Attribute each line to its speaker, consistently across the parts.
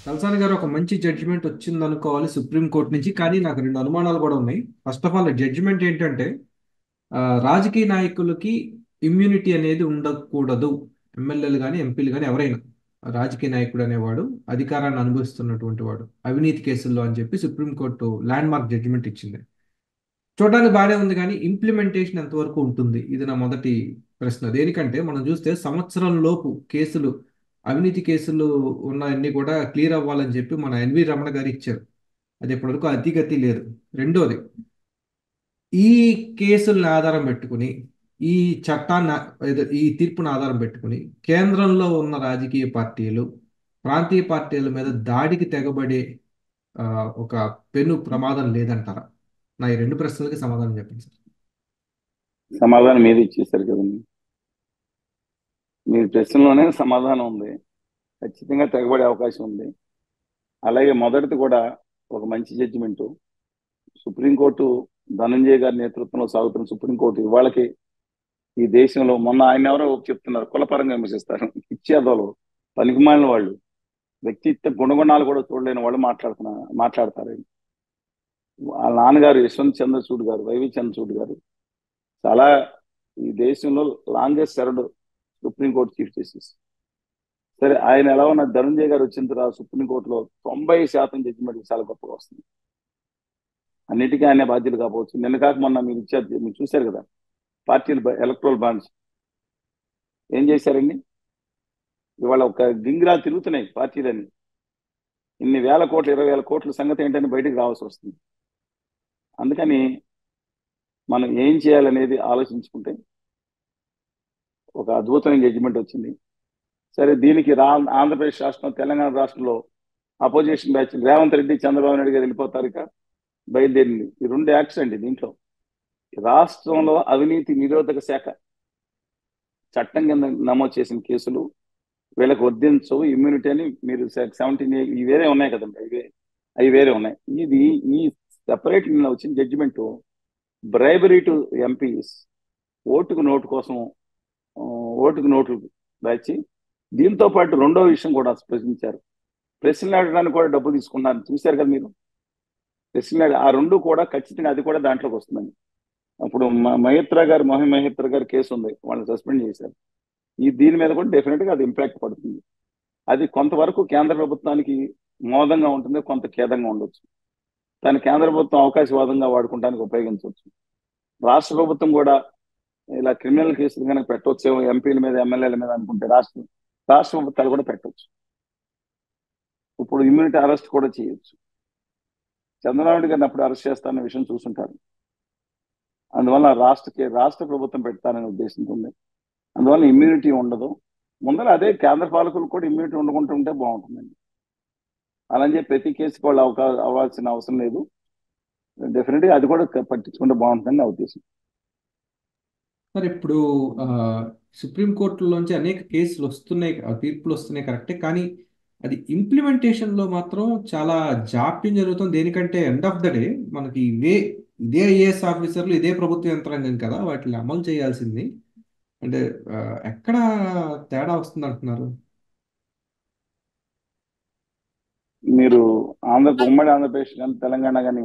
Speaker 1: తలసాని గారు ఒక మంచి జడ్జిమెంట్ వచ్చింది అనుకోవాలి సుప్రీం కోర్టు నుంచి. కానీ నాకు రెండు అనుమానాలు కూడా ఉన్నాయి. ఫస్ట్ ఆఫ్ ఆల్ జడ్జిమెంట్ ఏంటంటే ఆ, రాజకీయ నాయకులకి ఇమ్యూనిటీ అనేది ఉండకూడదు. ఎమ్మెల్యేలు కానీ ఎంపీలు కానీ ఎవరైనా రాజకీయ నాయకుడు అనేవాడు అధికారాన్ని అనుభవిస్తున్నటువంటి వాడు అవినీతి కేసుల్లో అని చెప్పి సుప్రీంకోర్టు ల్యాండ్ మార్క్ జడ్జిమెంట్ ఇచ్చింది. చూడడానికి బాగానే ఉంది కానీ ఇంప్లిమెంటేషన్ ఎంతవరకు ఉంటుంది, ఇది నా మొదటి ప్రశ్న. దేనికంటే మనం చూస్తే సంవత్సరం లోపు కేసులు, అవినీతి కేసులు ఉన్నాయన్నీ కూడా క్లియర్ అవ్వాలని చెప్పి మన ఎన్వి రమణ గారు ఇచ్చారు. అది ఇప్పటివరకు అతిగతి లేదు. రెండోది, ఈ కేసుల్ని ఆధారం పెట్టుకుని, ఈ చట్టాన్ని ఈ తీర్పును ఆధారం పెట్టుకుని కేంద్రంలో ఉన్న రాజకీయ పార్టీలు ప్రాంతీయ పార్టీల మీద దాడికి తెగబడే ఆ, ఒక పెను ప్రమాదం లేదంటారా? నా ఈ రెండు ప్రశ్నలకి సమాధానం చెప్పండి సార్.
Speaker 2: సమాధానం మీది ఇచ్చేసారు కదండి. మీ ప్రశ్నలోనే సమాధానం ఉంది. ఖచ్చితంగా తెగబడే అవకాశం ఉంది. అలాగే మొదటిది కూడా ఒక మంచి జడ్జిమెంటు. సుప్రీంకోర్టు ధనంజయ గారి నేతృత్వంలో సాగుతున్న సుప్రీంకోర్టు ఇవాళకి ఈ దేశంలో మొన్న ఆయన ఎవరో చెప్తున్నారు, కులపరంగా విమర్శిస్తారు, ఇచ్చేదోలు పనికిమాలిన వాళ్ళు, వ్యక్తిత్వ గుణగుణాలు కూడా చూడలేని వాళ్ళు మాట్లాడతారు. వాళ్ళ నాన్నగారు యశ్వంత్ చంద్రచూడ్ గారు, వైవి చంద్రచూడ్ గారు చాలా ఈ దేశంలో longest served supreme court chief justice. సరే, ఆయన ఎలా ఉన్న ధనంజయ్ గారు వచ్చిన తర్వాత సుప్రీంకోర్టులో 90% జడ్జిమెంట్ చాలా గొప్పగా వస్తుంది. అన్నిటికీ ఆయన బాధ్యత కాకపోవచ్చు. నిన్న కాక మొన్న మీరు చూశారు కదా, పార్టీలు ఎలక్ట్రల్ బాండ్స్ ఏం చేశారండి. ఇవాళ ఒక గింగిరా తిరుగుతున్నాయి పార్టీలని. ఇన్ని వేల కోట్లు, 20,000 కోట్ల సంగతి ఏంటని బయటకు రావాల్సి వస్తుంది. అందుకని మనం ఏం చేయాలనేది ఆలోచించుకుంటే ఒక అద్భుతమైన జడ్జిమెంట్ వచ్చింది. సరే, దీనికి ఆంధ్రప్రదేశ్ రాష్ట్రం, తెలంగాణ రాష్ట్రంలో అపోజిషన్ బ్యాచ్ రేవంత్ రెడ్డి, చంద్రబాబు నాయుడు గారు వెళ్ళిపోతారు ఇక బయలుదేరింది. ఈ రెండు యాక్ట్స్ అండి దీంట్లో. రాష్ట్రంలో అవినీతి నిరోధక శాఖ చట్టం కింద నమోదు చేసిన కేసులు వీళ్ళకి వర్తించవు. ఇమ్యూనిటీ అని మీరు 17 ఇవి వేరే ఉన్నాయి కదండి, అవి వేరే ఉన్నాయి. ఇది ఈ సెపరేట్ నిన్న వచ్చిన జడ్జిమెంట్ బ్రైబరీ టు ఎంపీస్, ఓటుకు నోటు కోసం, ఆ, ఓటుకు నోట్లు రాచి దీంతో పాటు రెండో విషయం కూడా ప్రశ్నించారు. ప్రశ్నలు అడగడానికి కూడా డబ్బు తీసుకున్నారు, చూశారు కదా మీరు. ప్రశ్నలు ఆ రెండు కూడా ఖచ్చితంగా అది కూడా దాంట్లోకి వస్తుందండి. అప్పుడు మోహన్ మహేత్ర గారి కేసు ఉంది, వాళ్ళని సస్పెండ్ చేశారు. దీని మీద కూడా డెఫినెట్ గా అది ఇంపాక్ట్ పడుతుంది. అది కొంతవరకు కేంద్ర ప్రభుత్వానికి మోదంగా ఉంటుంది, కొంత ఖేదంగా ఉండొచ్చు. దాన్ని కేంద్ర ప్రభుత్వం అవకాశవాదంగా వాడుకోవడానికి ఉపయోగించవచ్చు. రాష్ట్ర ప్రభుత్వం కూడా ఇలా క్రిమినల్ కేసులు కనుక పెట్టవచ్చు ఎంపీల మీద, ఎమ్మెల్యేల మీద అనుకుంటే రాష్ట్ర ప్రభుత్వాలు కూడా పెట్టవచ్చు. ఇప్పుడు ఇమ్యూనిటీ అరెస్ట్ కూడా చేయొచ్చు. చంద్రబాబు నాయుడు గారిని అప్పుడు అరెస్ట్ చేస్తారన్న విషయం చూసుంటారు. అందువల్ల రాష్ట్ర ప్రభుత్వం పెడతారనే ఉద్దేశంతో ఉంది. అందువల్ల ఇమ్యూనిటీ ఉండదు. ముందర అదే కేంద్ర పాలకులు కూడా ఇమ్యూనిటీ ఉండకుంటుంటే బాగుంటుందండి. అలాని చెప్పి ప్రతి కేసుకి వాళ్ళు అవ్వాల్సిన అవసరం లేదు. డెఫినెట్ గా అది కూడా పట్టించుకుంటే బాగుంటుందని నా ఉద్దేశం.
Speaker 1: సార్ ఇప్పుడు ఆ, సుప్రీంకోర్టులోంచి అనేక కేసులు వస్తున్నాయి, తీర్పులు వస్తున్నాయి కరెక్టే. కానీ అది ఇంప్లిమెంటేషన్లో మాత్రం చాలా జాప్యం జరుగుతుంది. దేనికంటే ఎండ్ ఆఫ్ ద డే మనకి ఇదే ఐఏఎస్ ఆఫీసర్లు, ఇదే ప్రభుత్వ యంత్రాంగం కదా వాటిని అమలు చేయాల్సింది. అంటే ఆ, ఎక్కడ తేడా వస్తుంది అంటున్నారు?
Speaker 2: మీరు ఉమ్మడి ఆంధ్రప్రదేశ్ కానీ తెలంగాణ కానీ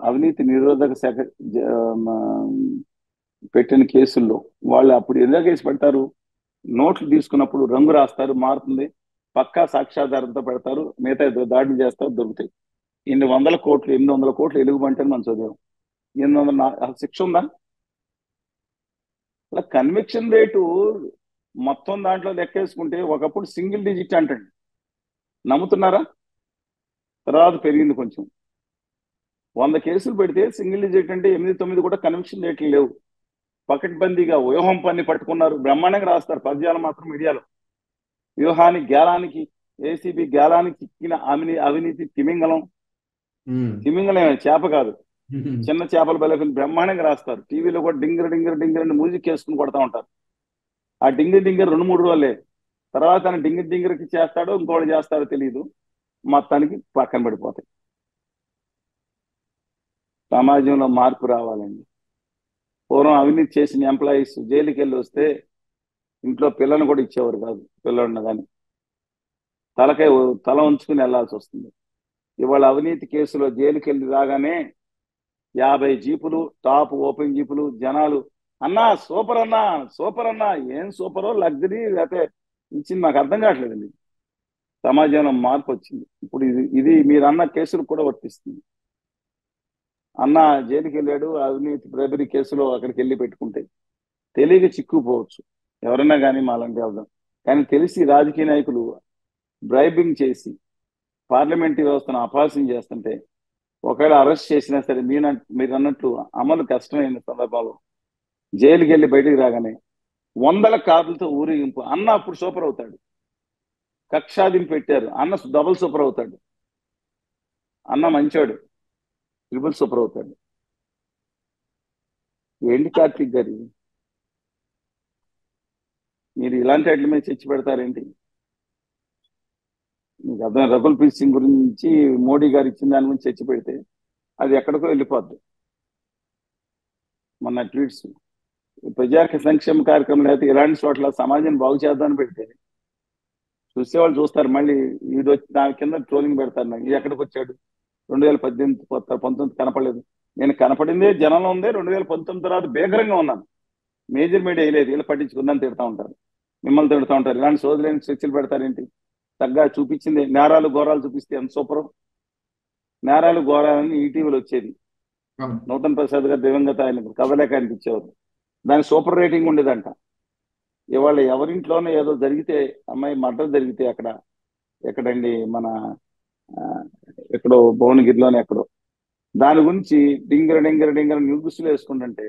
Speaker 2: అవినీతి నిరోధక శాఖ జ- మ, పెట్టిన కేసుల్లో వాళ్ళు అప్పుడు ఎందులో కేసు పెడతారు? నోట్లు తీసుకున్నప్పుడు రంగు రాస్తారు, మారుతుంది, పక్కా సాక్ష్యాధారంతో పెడతారు, మిగతా దాడులు చేస్తారు, దొరుకుతాయి. 800 కోట్లు ఎలుగుబంటని మనం చదివాం. శిక్ష ఉందా? అలా కన్విక్షన్ రేటు మొత్తం దాంట్లో లెక్కేసుకుంటే ఒకప్పుడు సింగిల్ డిజిట్ అంటండి. నమ్ముతున్నారా? తర్వాత పెరిగింది కొంచెం. 100 కేసులు పెడితే సింగిల్ డిజిట్ అంటే 8, 9 కూడా కన్విక్షన్ రేట్లు లేవు. పకడ్బందీగా వ్యూహం పన్ని పట్టుకున్నారు, బ్రహ్మాండంగా రాస్తారు పద్యాలు మాత్రం మీడియాలో. వ్యూహానికి, గేలానికి, ఏసీబీ గేలానికి చిక్కిన అవినీతి తిమింగలం.
Speaker 1: ఉమ్.
Speaker 2: తిమింగలం చేప కాదు, చిన్న చేపల బలపని బ్రహ్మాండంగా రాస్తారు. టీవీలో కూడా డింగర్ డింగర్ డింగర్ అని మ్యూజిక్ వేసుకుని కొడతా ఉంటారు. ఆ డింగర్ డింగర్ 2, 3 రోజులే. తర్వాత ఆయన డింగర్ డింగర్కి చేస్తాడో ఇంకోటి చేస్తాడో తెలియదు, మొత్తానికి పక్కన పడిపోతాయి. సమాజంలో మార్పు రావాలండి. పూర్వం అవినీతి చేసిన ఎంప్లాయీస్ జైలుకి వెళ్ళి వస్తే ఇంట్లో పిల్లల్ని కూడా ఇచ్చేవారు కాదు, పిల్లలున్న కానీ. తలకై తల ఉంచుకుని వెళ్లాల్సి వస్తుంది. ఇవాళ అవినీతి కేసులో జైలుకి వెళ్ళి రాగానే 50 జీపులు, టాప్ ఓపెన్ జీపులు, జనాలు అన్నా సూపర్ అన్నా, సూపర్ అన్నా. ఏం సూపరో లగ్జరీ లేకపోతే ఇచ్చింది నాకు అర్థం కావట్లేదండి. సమాజంలో మార్పు వచ్చింది. ఇప్పుడు ఇది మీరు అన్న కేసులు కూడా వర్తిస్తుంది. అన్న జైలుకి వెళ్ళాడు, అవినీతి బ్రైబరీ కేసులో అక్కడికి వెళ్ళి పెట్టుకుంటే తెలియక చిక్కుపోవచ్చు ఎవరైనా కానీ మాలాంటి వెళ్దాం. కానీ తెలిసి రాజకీయ నాయకులు బ్రైబింగ్ చేసి పార్లమెంటరీ వ్యవస్థను అపహాస్యం చేస్తుంటే ఒకవేళ అరెస్ట్ చేసినా సరే మీరు అన్నట్లు అమలు కష్టమైన సందర్భంలో జైలుకి వెళ్ళి బయటికి రాగానే వందల కార్లతో ఊరేగింపు. అన్న అప్పుడు సూపర్ అవుతాడు. కక్షాదింపు పెట్టారు, అన్న డబుల్ సూపర్ అవుతాడు. అన్న మంచోడు, ట్రిపుల్ సూపర్ అవుతాడు. ఏంటి కార్తీక్ గారి మీరు ఇలాంటి వాటి మీద చర్చ పెడతారేంటి? మీకు అర్థం, రకుల్ ప్రీత్ సింగ్ గురించి మోడీ గారు ఇచ్చిన దాని గురించి చర్చ పెడితే అది ఎక్కడికో వెళ్ళిపోద్ది. మొన్న ట్వీట్స్ ప్రజాకి సంక్షేమ కార్యక్రమం అయితే ఇలాంటి చోట్ల సమాజాన్ని బాగు చేద్దామని పెడితే చూసేవాళ్ళు చూస్తారు, మళ్ళీ వీడు వచ్చి దాని కింద ట్రోలింగ్ పెడతారు. నాకు ఇది ఎక్కడికి వచ్చాడు, 2018 19 కనపడలేదు. నేను కనపడిందే జనంలో ఉందే 2019 తర్వాత భీకరంగా ఉన్నాను. మేజర్ మీడియా వేయలేదు, వీళ్ళు పట్టించుకుందని తిడతా ఉంటారు, మిమ్మల్ని తిడుతూ ఉంటారు. ఇలాంటి సోదరులేని చర్చలు పెడతారేంటి? తగ్గ చూపించింది నేరాలు ఘోరాలు చూపిస్తే ఎంత సూపరు. నేరాలు ఘోరాలని ఈటీవీలో వచ్చేది.
Speaker 1: అవును.
Speaker 2: నూతన్ ప్రసాద్ గారు దివంగత ఆయన కథలేక అనిపించేవారు. దాని సూపర్ రేటింగ్ ఉండేదంట. ఇవాళ ఎవరింట్లోనే ఏదో జరిగితే, అమ్మాయి మర్డర్ జరిగితే అక్కడ ఎక్కడండి మన ఆ, ఎక్కడో భువనగిరిలోనే ఎక్కడో దాని గురించి డింగర డింగర డింగర న్యూస్లు వేసుకుంటుంటే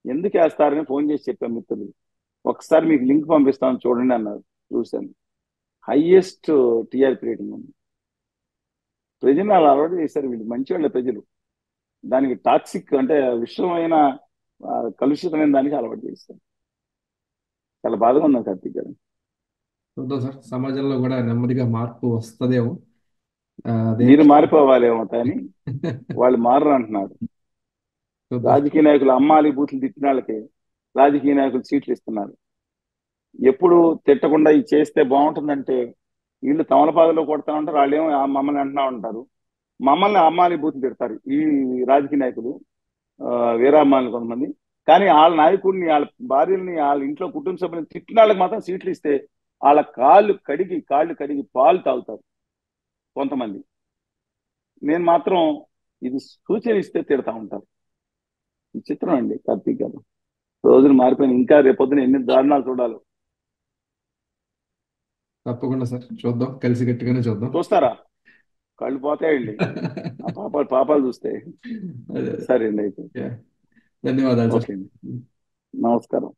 Speaker 2: ఎందుకు వేస్తారని ఫోన్ చేసి చెప్పాను మిత్రులు. ఒకసారి మీకు లింక్ పంపిస్తాను చూడండి అన్నారు. చూశాను. హైయెస్ట్ టీఆర్పీ రేటింగ్ ఉంది. ప్రజలు అలా అలవాటు చేశారు. వీళ్ళు మంచి వాళ్ళ ప్రజలు దానికి టాక్సిక్ అంటే విషమైన కలుషితమైన దానికి అలవాటు చేస్తారు. చాలా బాధగా ఉంది కార్తీక్ గారు.
Speaker 1: చూద్దాం సార్, సమాజంలో కూడా నెమ్మదిగా మార్పు వస్తుందేమో.
Speaker 2: మీరు
Speaker 1: అదేంటో
Speaker 2: మారిపోవాలేమో కానీ వాళ్ళు మారరు అంటున్నారు.
Speaker 1: చూద్దాం.
Speaker 2: రాజకీయ నాయకులు అమ్మాలి బూతులు తిట్టిన వాళ్ళకి రాజకీయ నాయకులు సీట్లు ఇస్తున్నారు. ఎప్పుడు తిట్టకుండా ఇది చేస్తే బాగుంటుందంటే వీళ్ళు తమలపాదలో కొడతా ఉంటారు, వాళ్ళు ఏమో మమ్మల్ని అంటున్నా ఉంటారు. మమ్మల్ని అమ్మాలి బూతులు తిడతారు ఈ రాజకీయ నాయకులు, వీరామ్మాలని కొంతమంది. కానీ వాళ్ళ నాయకుడిని, వాళ్ళ భార్యల్ని, వాళ్ళ ఇంట్లో కుటుంబ సభ్యులను తిట్టిన వాళ్ళకి మాత్రం సీట్లు ఇస్తే వాళ్ళ కాళ్ళు కడిగి పాలు తాగుతారు కొంతమంది. నేను మాత్రం ఇది సూచన ఇస్తే తిడతా ఉంటారు. విచిత్రం అండి కార్తీక్ గారు. రోజులు మారిపోయిన ఇంకా రేపొద్దున ఎన్ని దారుణాలు చూడాలి.
Speaker 1: తప్పకుండా సార్, చూద్దాం, కలిసి గట్టిగానే చూద్దాం.
Speaker 2: చూస్తారా? కళ్ళు పోతాయండి ఆ పాపాలు చూస్తే.
Speaker 1: అదే.
Speaker 2: సరే అండి అయితే.
Speaker 1: యా. ధన్యవాదాలు సార్.
Speaker 2: ఓకే అండి, నమస్కారం.